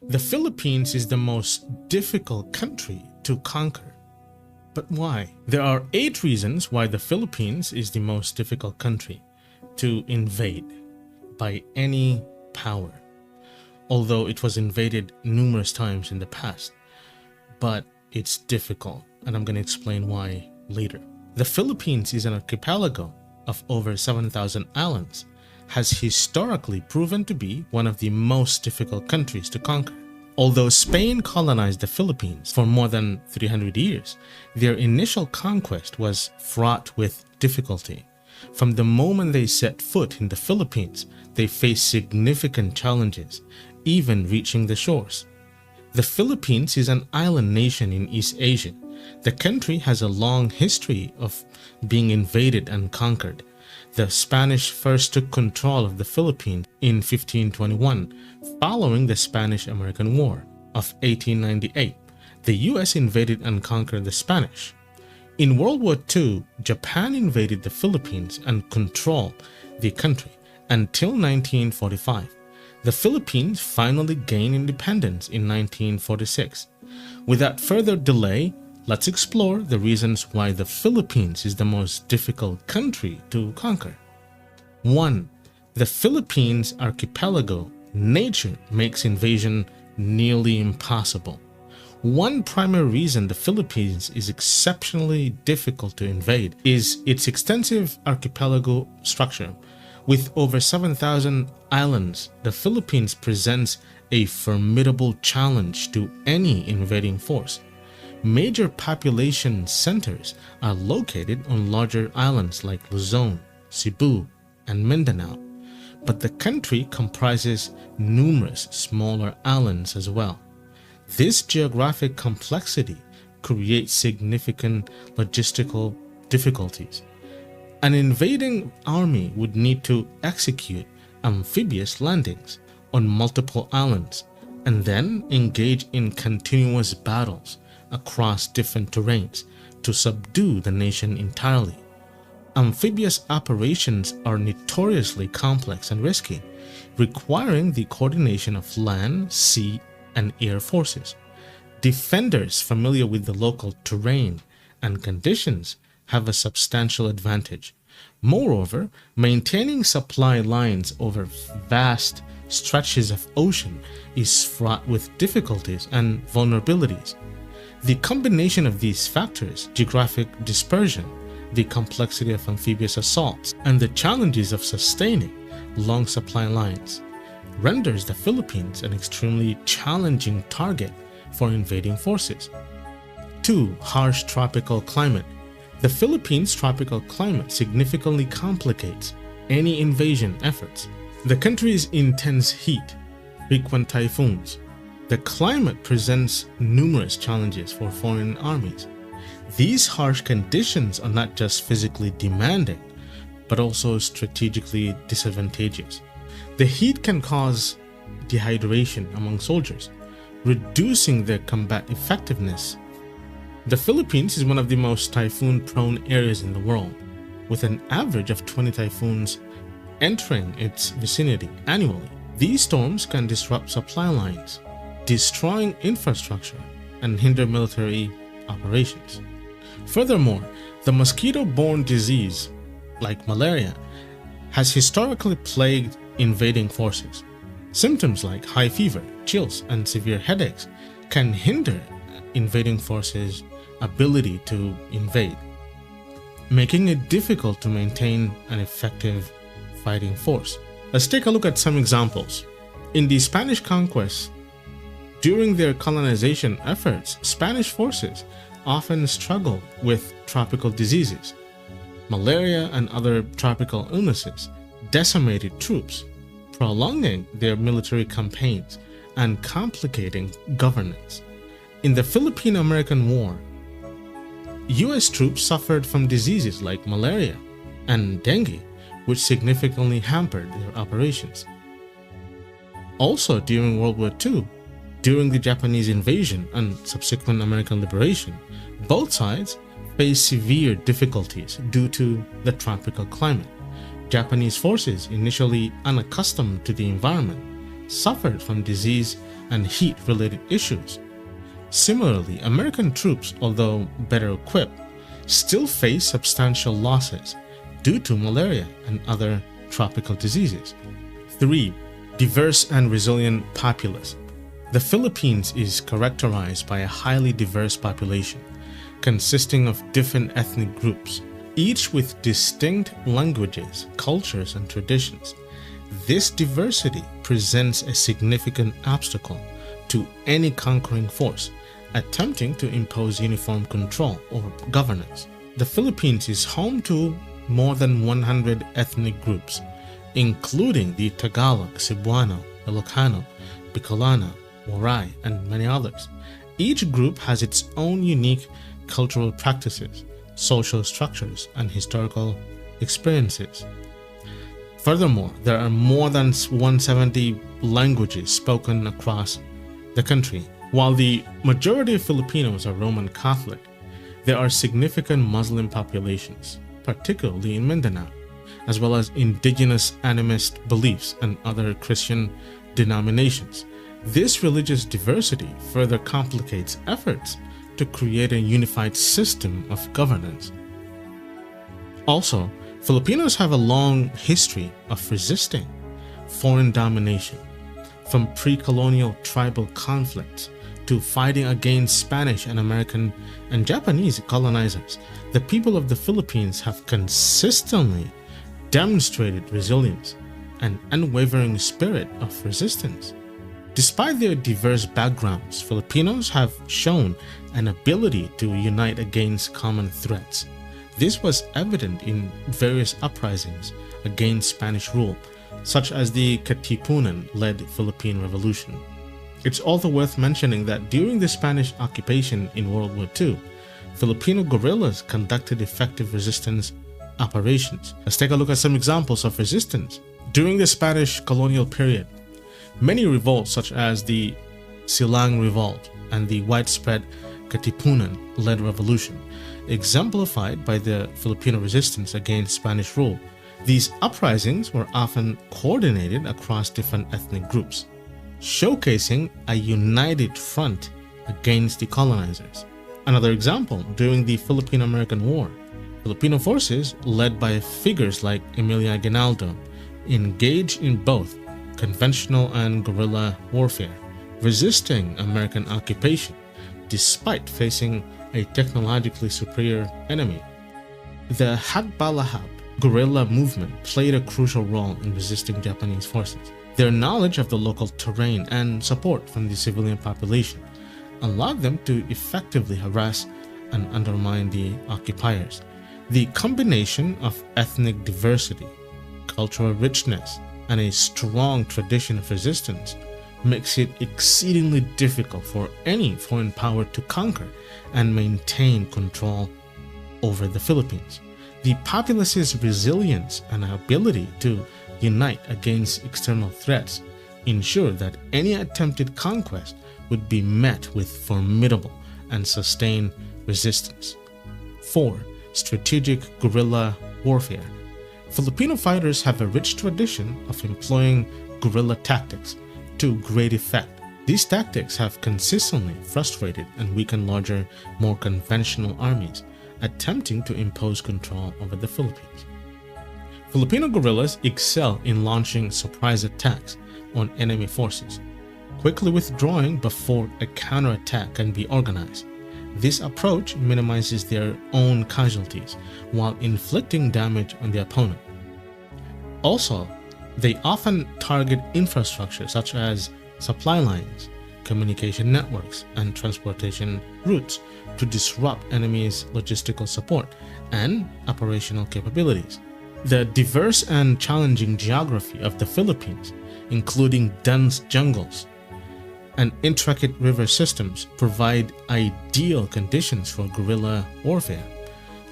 The Philippines is the most difficult country to conquer. But why? There are 8 reasons why the Philippines is the most difficult country to invade by any power, although it was invaded numerous times in the past. But it's difficult, and I'm going to explain why later. The Philippines is an archipelago of over 7,000 islands, has historically proven to be one of the most difficult countries to conquer. Although Spain colonized the Philippines for more than 300 years, their initial conquest was fraught with difficulty. From the moment they set foot in the Philippines, they faced significant challenges, even reaching the shores. The Philippines is an island nation in East Asia. The country has a long history of being invaded and conquered. The Spanish first took control of the Philippines in 1521, following the Spanish-American War of 1898. The US invaded and conquered the Spanish. In World War II, Japan invaded the Philippines and controlled the country until 1945. The Philippines finally gained independence in 1946. Without further delay, let's explore the reasons why the Philippines is the most difficult country to conquer. 1. The Philippines archipelago nature makes invasion nearly impossible. One primary reason the Philippines is exceptionally difficult to invade is its extensive archipelago structure. With over 7,000 islands, the Philippines presents a formidable challenge to any invading force. Major population centers are located on larger islands like Luzon, Cebu, and Mindanao, but the country comprises numerous smaller islands as well. This geographic complexity creates significant logistical difficulties. An invading army would need to execute amphibious landings on multiple islands and then engage in continuous battles across different terrains to subdue the nation entirely. Amphibious operations are notoriously complex and risky, requiring the coordination of land, sea, and air forces. Defenders familiar with the local terrain and conditions have a substantial advantage. Moreover, maintaining supply lines over vast stretches of ocean is fraught with difficulties and vulnerabilities. The combination of these factors, geographic dispersion, the complexity of amphibious assaults, and the challenges of sustaining long supply lines, renders the Philippines an extremely challenging target for invading forces. 2. Harsh tropical climate. The Philippines' tropical climate significantly complicates any invasion efforts. The country's intense heat, frequent typhoons. The climate presents numerous challenges for foreign armies. These harsh conditions are not just physically demanding, but also strategically disadvantageous. The heat can cause dehydration among soldiers, reducing their combat effectiveness. The Philippines is one of the most typhoon-prone areas in the world, with an average of 20 typhoons entering its vicinity annually. These storms can disrupt supply lines, destroying infrastructure, and hinder military operations. Furthermore, the mosquito-borne disease, like malaria, has historically plagued invading forces. Symptoms like high fever, chills, and severe headaches can hinder invading forces' ability to invade, making it difficult to maintain an effective fighting force. Let's take a look at some examples. In the Spanish conquest, during their colonization efforts, Spanish forces often struggled with tropical diseases. Malaria and other tropical illnesses decimated troops, prolonging their military campaigns and complicating governance. In the Philippine-American War, US troops suffered from diseases like malaria and dengue, which significantly hampered their operations. Also, during World War II, during the Japanese invasion and subsequent American liberation, both sides faced severe difficulties due to the tropical climate. Japanese forces, initially unaccustomed to the environment, suffered from disease and heat-related issues. Similarly, American troops, although better equipped, still face substantial losses due to malaria and other tropical diseases. 3. Diverse and resilient populace. The Philippines is characterized by a highly diverse population, consisting of different ethnic groups, each with distinct languages, cultures, and traditions. This diversity presents a significant obstacle to any conquering force attempting to impose uniform control over governance. The Philippines is home to more than 100 ethnic groups, including the Tagalog, Cebuano, Ilocano, Bicolano, Waray, and many others. Each group has its own unique cultural practices, social structures, and historical experiences. Furthermore, there are more than 170 languages spoken across the country. While the majority of Filipinos are Roman Catholic, there are significant Muslim populations, particularly in Mindanao, as well as indigenous animist beliefs and other Christian denominations. This religious diversity further complicates efforts to create a unified system of governance. Also, Filipinos have a long history of resisting foreign domination, from pre-colonial tribal conflicts to fighting against Spanish and American and Japanese colonizers. The people of the Philippines have consistently demonstrated resilience and unwavering spirit of resistance. Despite their diverse backgrounds, Filipinos have shown an ability to unite against common threats. This was evident in various uprisings against Spanish rule, such as the Katipunan-led Philippine Revolution. It's also worth mentioning that during the Spanish occupation in World War II, Filipino guerrillas conducted effective resistance operations. Let's take a look at some examples of resistance. During the Spanish colonial period, many revolts such as the Silang Revolt and the widespread Katipunan-led revolution, exemplified by the Filipino resistance against Spanish rule. These uprisings were often coordinated across different ethnic groups, showcasing a united front against the colonizers. Another example, during the Philippine-American War, Filipino forces, led by figures like Emilio Aguinaldo, engaged in both conventional and guerrilla warfare, resisting American occupation despite facing a technologically superior enemy. The Hagbalahap guerrilla movement played a crucial role in resisting Japanese forces. Their knowledge of the local terrain and support from the civilian population allowed them to effectively harass and undermine the occupiers. The combination of ethnic diversity, cultural richness, and a strong tradition of resistance makes it exceedingly difficult for any foreign power to conquer and maintain control over the Philippines. The populace's resilience and ability to unite against external threats ensure that any attempted conquest would be met with formidable and sustained resistance. 4. Strategic guerrilla warfare. Filipino fighters have a rich tradition of employing guerrilla tactics to great effect. These tactics have consistently frustrated and weakened larger, more conventional armies attempting to impose control over the Philippines. Filipino guerrillas excel in launching surprise attacks on enemy forces, quickly withdrawing before a counterattack can be organized. This approach minimizes their own casualties while inflicting damage on the opponent. Also, they often target infrastructure such as supply lines, communication networks, and transportation routes to disrupt enemies' logistical support and operational capabilities. The diverse and challenging geography of the Philippines, including dense jungles and intricate river systems, provide ideal conditions for guerrilla warfare.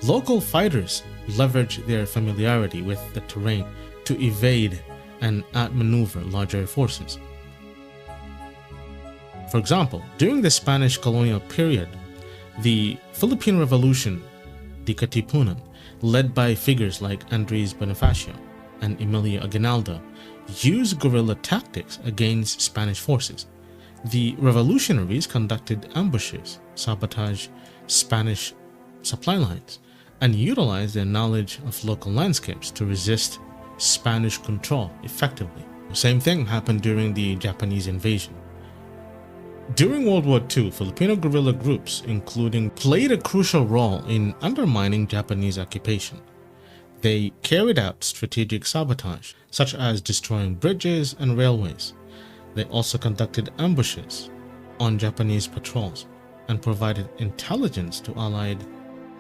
Local fighters leverage their familiarity with the terrain to evade and outmaneuver larger forces. For example, during the Spanish colonial period, the Philippine Revolution, the Katipunan, led by figures like Andres Bonifacio and Emilio Aguinaldo, used guerrilla tactics against Spanish forces. The revolutionaries conducted ambushes, sabotaged Spanish supply lines, and utilized their knowledge of local landscapes to resist Spanish control effectively. The same thing happened during the Japanese invasion. During World War II, Filipino guerrilla groups, including, played a crucial role in undermining Japanese occupation. They carried out strategic sabotage, such as destroying bridges and railways. They also conducted ambushes on Japanese patrols and provided intelligence to Allied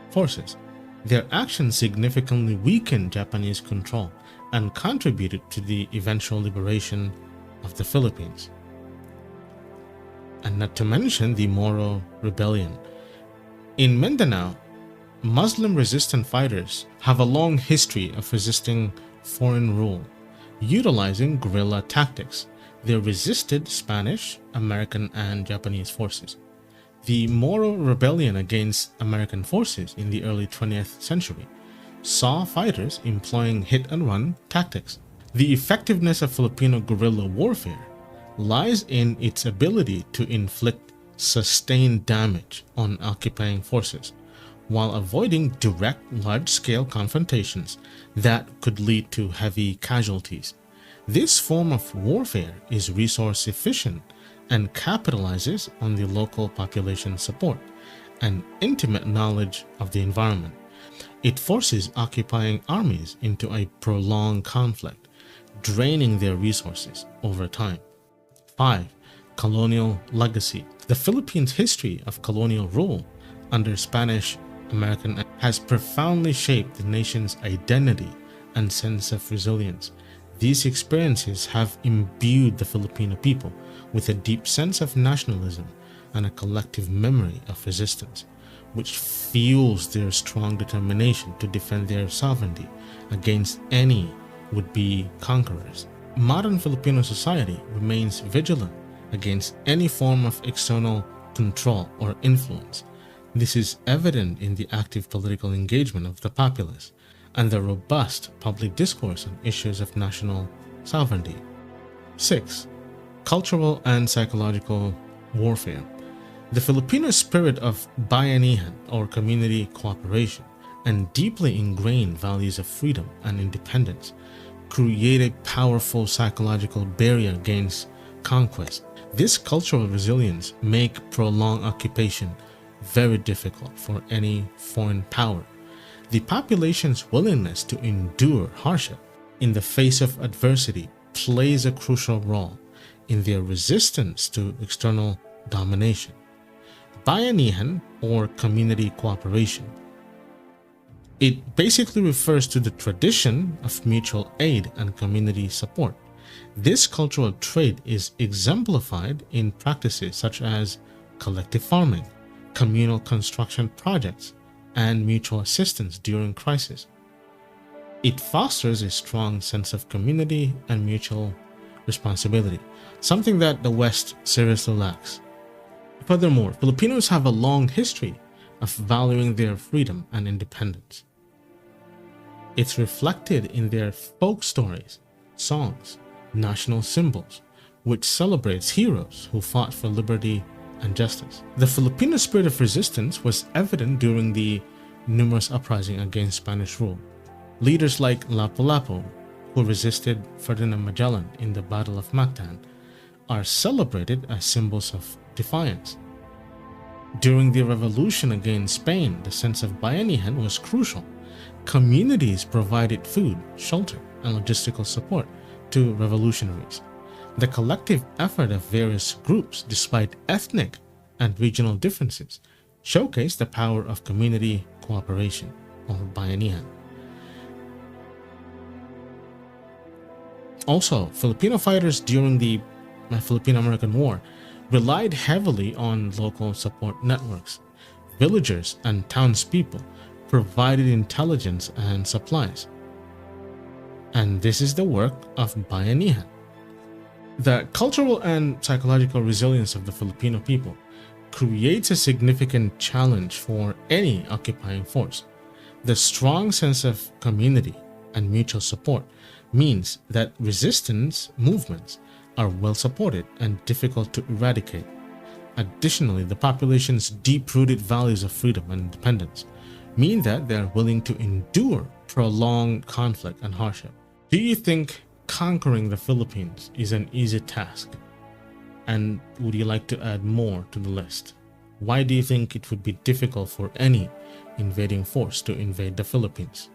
forces. Their actions significantly weakened Japanese control and contributed to the eventual liberation of the Philippines. And not to mention the Moro Rebellion. In Mindanao, Muslim resistant fighters have a long history of resisting foreign rule, utilizing guerrilla tactics. They resisted Spanish, American, and Japanese forces. The Moro Rebellion against American forces in the early 20th century saw fighters employing hit-and-run tactics. The effectiveness of Filipino guerrilla warfare lies in its ability to inflict sustained damage on occupying forces, while avoiding direct large-scale confrontations that could lead to heavy casualties. This form of warfare is resource efficient and capitalizes on the local population support and intimate knowledge of the environment. It forces occupying armies into a prolonged conflict, draining their resources over time. 5. Colonial legacy. The Philippines' history of colonial rule under Spanish American has profoundly shaped the nation's identity and sense of resilience. These experiences have imbued the Filipino people with a deep sense of nationalism and a collective memory of resistance, which fuels their strong determination to defend their sovereignty against any would-be conquerors. Modern Filipino society remains vigilant against any form of external control or influence. This is evident in the active political engagement of the populace and the robust public discourse on issues of national sovereignty. 6. Cultural and psychological warfare. The Filipino spirit of bayanihan, or community cooperation, and deeply ingrained values of freedom and independence create a powerful psychological barrier against conquest. This cultural resilience makes prolonged occupation very difficult for any foreign power. The population's willingness to endure hardship in the face of adversity plays a crucial role in their resistance to external domination. Bayanihan, or community cooperation. It basically refers to the tradition of mutual aid and community support. This cultural trait is exemplified in practices such as collective farming, communal construction projects, and mutual assistance during crisis. It fosters a strong sense of community and mutual responsibility, something that the West seriously lacks. Furthermore, Filipinos have a long history of valuing their freedom and independence. It's reflected in their folk stories, songs, national symbols, which celebrates heroes who fought for liberty and justice. The Filipino spirit of resistance was evident during the numerous uprisings against Spanish rule. Leaders like Lapu-Lapu, who resisted Ferdinand Magellan in the Battle of Mactan, are celebrated as symbols of defiance. During the revolution against Spain, the sense of bayanihan was crucial. Communities provided food, shelter, and logistical support to revolutionaries. The collective effort of various groups, despite ethnic and regional differences, showcased the power of community cooperation, or bayanihan. Also, Filipino fighters during the Filipino-American War relied heavily on local support networks. Villagers and townspeople provided intelligence and supplies. And this is the work of bayanihan. The cultural and psychological resilience of the Filipino people creates a significant challenge for any occupying force. The strong sense of community and mutual support means that resistance movements are well supported and difficult to eradicate. Additionally, the population's deep-rooted values of freedom and independence mean that they are willing to endure prolonged conflict and hardship. Do you think conquering the Philippines is an easy task? And would you like to add more to the list? Why do you think it would be difficult for any invading force to invade the Philippines?